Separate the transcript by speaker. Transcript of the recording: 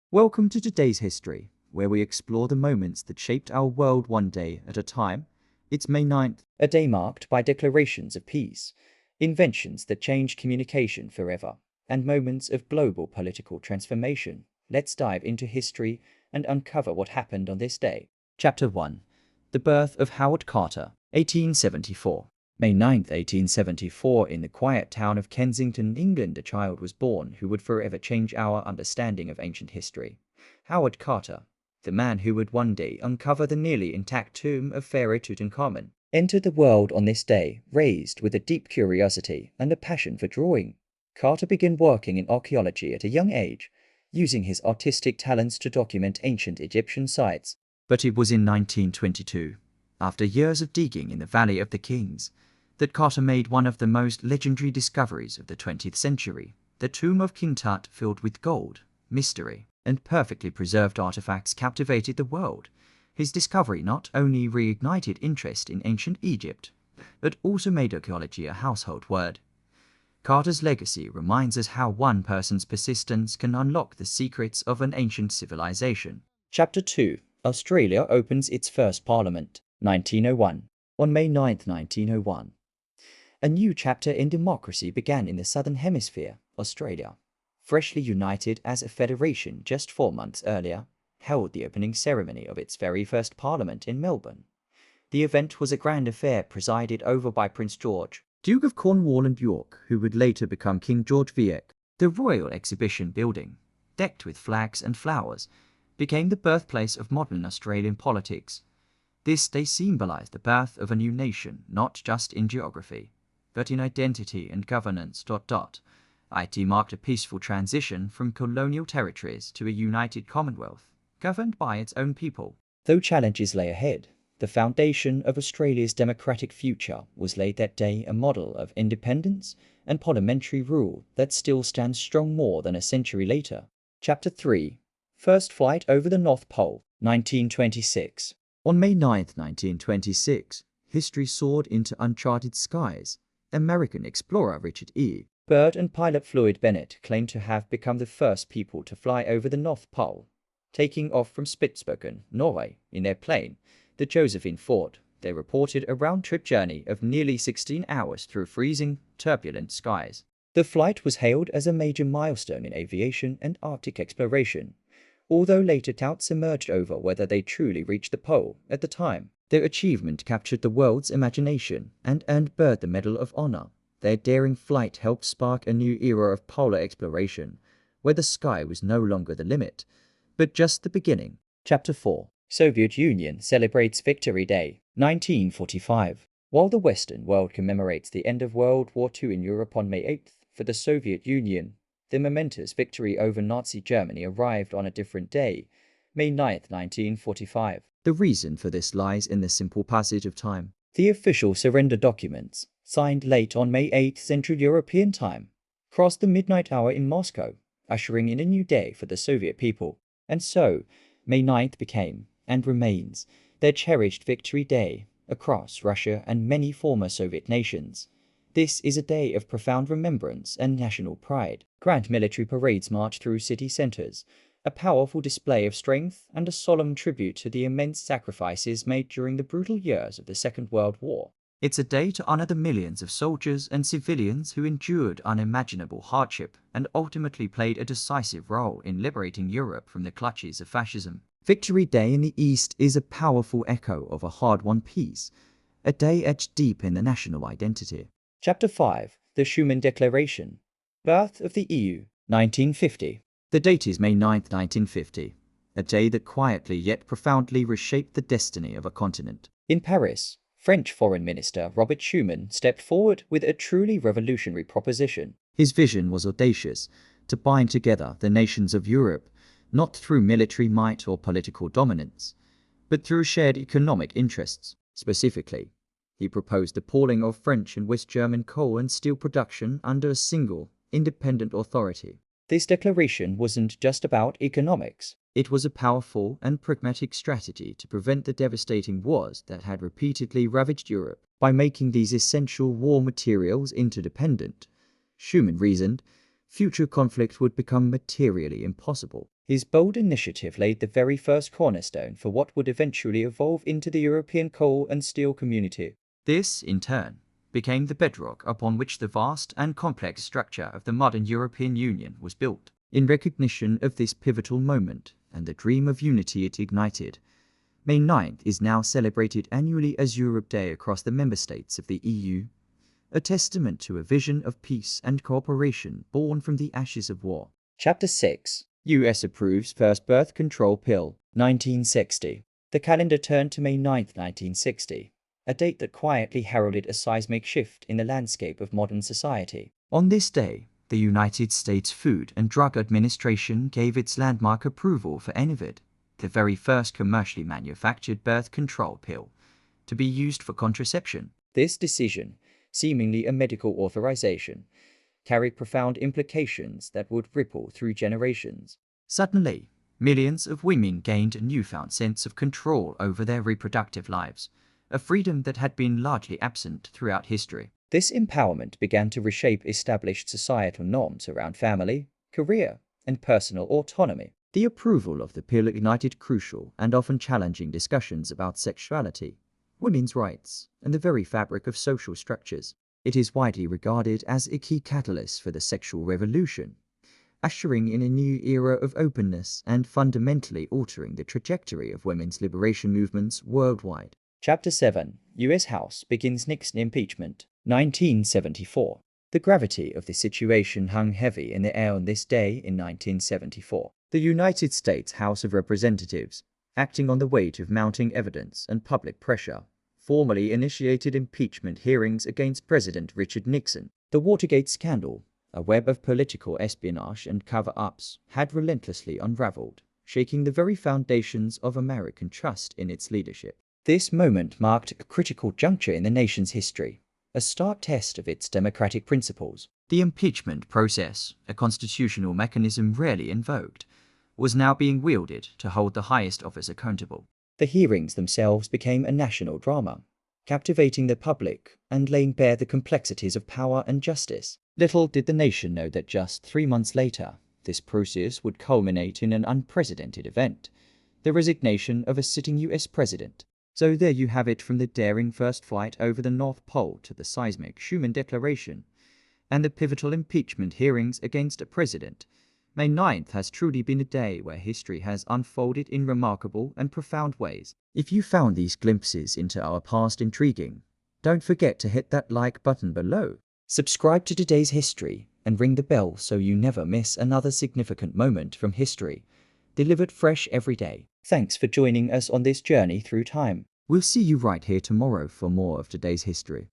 Speaker 1: Welcome to today's history, where we explore the moments that shaped our world one day at a time. It's May 9th, a day marked by declarations of peace, inventions that changed communication forever, and moments of global political transformation. Let's dive into history and uncover what happened on this day. Chapter 1. The birth of Howard Carter, 1874. May 9th, 1874, in the quiet town of Kensington, England, a child was born who would forever change our understanding of ancient history. Howard Carter, the man who would one day uncover the nearly intact tomb of Pharaoh Tutankhamun, entered the world on this day, raised with a deep curiosity and a passion for drawing. Carter began working in archaeology at a young age, using his artistic talents to document ancient Egyptian sites. But it was in 1922, after years of digging in the Valley of the Kings, that Carter made one of the most legendary discoveries of the 20th century, the tomb of King Tut, filled with gold, mystery, and perfectly preserved artifacts, captivated the world. His discovery not only reignited interest in ancient Egypt, but also made archaeology a household word. Carter's legacy reminds us how one person's persistence can unlock the secrets of an ancient civilization. Chapter 2. Australia opens its first parliament, 1901. On May 9, 1901. A new chapter in democracy began in the Southern Hemisphere. Australia, freshly united as a federation just 4 months earlier, held the opening ceremony of its very first parliament in Melbourne. The event was a grand affair presided over by Prince George, Duke of Cornwall and York, who would later become King George VI. The Royal Exhibition Building, decked with flags and flowers, became the birthplace of modern Australian politics. This day symbolized the birth of a new nation, not just in geography, but in identity and governance. It marked a peaceful transition from colonial territories to a united Commonwealth, governed by its own people. Though challenges lay ahead, the foundation of Australia's democratic future was laid that day, a model of independence and parliamentary rule that still stands strong more than a century later. Chapter 3. First flight over the North Pole, 1926. On May 9, 1926, history soared into uncharted skies. American explorer Richard E. Byrd and pilot Floyd Bennett claimed to have become the first people to fly over the North Pole. Taking off from Spitsbergen, Norway, in their plane, the Josephine Ford, they reported a round-trip journey of nearly 16 hours through freezing, turbulent skies. The flight was hailed as a major milestone in aviation and Arctic exploration, although later doubts emerged over whether they truly reached the pole at the time. Their achievement captured the world's imagination and earned Byrd the Medal of Honor. Their daring flight helped spark a new era of polar exploration, where the sky was no longer the limit, but just the beginning. Chapter 4. Soviet Union celebrates Victory Day, 1945. While the Western world commemorates the end of World War II in Europe on May 8th, for the Soviet Union, the momentous victory over Nazi Germany arrived on a different day, May 9, 1945. The reason for this lies in the simple passage of time. The official surrender documents, signed late on May 8 Central European Time, crossed the midnight hour in Moscow, ushering in a new day for the Soviet people. And so, May 9th became, and remains, their cherished Victory Day across Russia and many former Soviet nations. This is a day of profound remembrance and national pride. Grand military parades march through city centers, a powerful display of strength and a solemn tribute to the immense sacrifices made during the brutal years of the Second World War. It's a day to honor the millions of soldiers and civilians who endured unimaginable hardship and ultimately played a decisive role in liberating Europe from the clutches of fascism. Victory Day in the East is a powerful echo of a hard-won peace, a day etched deep in the national identity. Chapter 5. The Schuman Declaration. Birth of the EU, 1950. The date is May 9, 1950, a day that quietly yet profoundly reshaped the destiny of a continent. In Paris, French Foreign Minister Robert Schuman stepped forward with a truly revolutionary proposition. His vision was audacious, to bind together the nations of Europe, not through military might or political dominance, but through shared economic interests. Specifically, he proposed the pooling of French and West German coal and steel production under a single, independent authority. This declaration wasn't just about economics. It was a powerful and pragmatic strategy to prevent the devastating wars that had repeatedly ravaged Europe. By making these essential war materials interdependent, Schuman reasoned, future conflict would become materially impossible. His bold initiative laid the very first cornerstone for what would eventually evolve into the European coal and steel community. This, in turn, became the bedrock upon which the vast and complex structure of the modern European Union was built. In recognition of this pivotal moment and the dream of unity it ignited, May 9th is now celebrated annually as Europe Day across the member states of the EU, a testament to a vision of peace and cooperation born from the ashes of war. Chapter 6. US approves first birth control pill, 1960. The calendar turned to May 9th, 1960, a date that quietly heralded a seismic shift in the landscape of modern society. On this day, the United States Food and Drug Administration gave its landmark approval for Enovid, the very first commercially manufactured birth control pill, to be used for contraception. This decision, seemingly a medical authorization, carried profound implications that would ripple through generations. Suddenly, millions of women gained a newfound sense of control over their reproductive lives, a freedom that had been largely absent throughout history. This empowerment began to reshape established societal norms around family, career, and personal autonomy. The approval of the pill ignited crucial and often challenging discussions about sexuality, women's rights, and the very fabric of social structures. It is widely regarded as a key catalyst for the sexual revolution, ushering in a new era of openness and fundamentally altering the trajectory of women's liberation movements worldwide. Chapter 7. U.S. House begins Nixon impeachment, 1974. The gravity of the situation hung heavy in the air on this day in 1974. The United States House of Representatives, acting on the weight of mounting evidence and public pressure, formally initiated impeachment hearings against President Richard Nixon. The Watergate scandal, a web of political espionage and cover-ups, had relentlessly unraveled, shaking the very foundations of American trust in its leadership. This moment marked a critical juncture in the nation's history, a stark test of its democratic principles. The impeachment process, a constitutional mechanism rarely invoked, was now being wielded to hold the highest office accountable. The hearings themselves became a national drama, captivating the public and laying bare the complexities of power and justice. Little did the nation know that just 3 months later, this process would culminate in an unprecedented event, the resignation of a sitting US president. So there you have it, from the daring first flight over the North Pole to the seismic Schuman Declaration and the pivotal impeachment hearings against a president. May 9th has truly been a day where history has unfolded in remarkable and profound ways. If you found these glimpses into our past intriguing, don't forget to hit that like button below. Subscribe to today's history and ring the bell so you never miss another significant moment from history, delivered fresh every day. Thanks for joining us on this journey through time. We'll see you right here tomorrow for more of today's history.